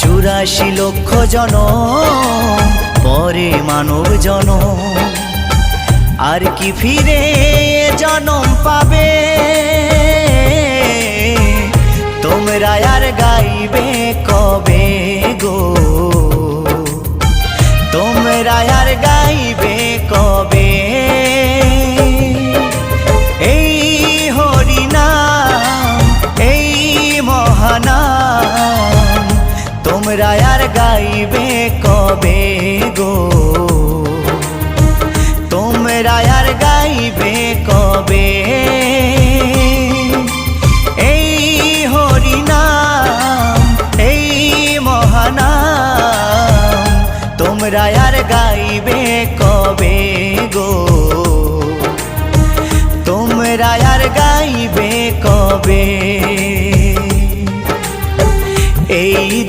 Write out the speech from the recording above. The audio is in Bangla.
84 লক্ষ জনম পরে মানব জনম, আর কি ফিরে জনম পাবে? তোমরা আর গাইবে কবে গো? তোমরা আর গাইবে কবে? এই হরিনাম, এই মহানাম, তোমরা আর গাইবে কবে গো? তোমরা আর গাইবে কবে?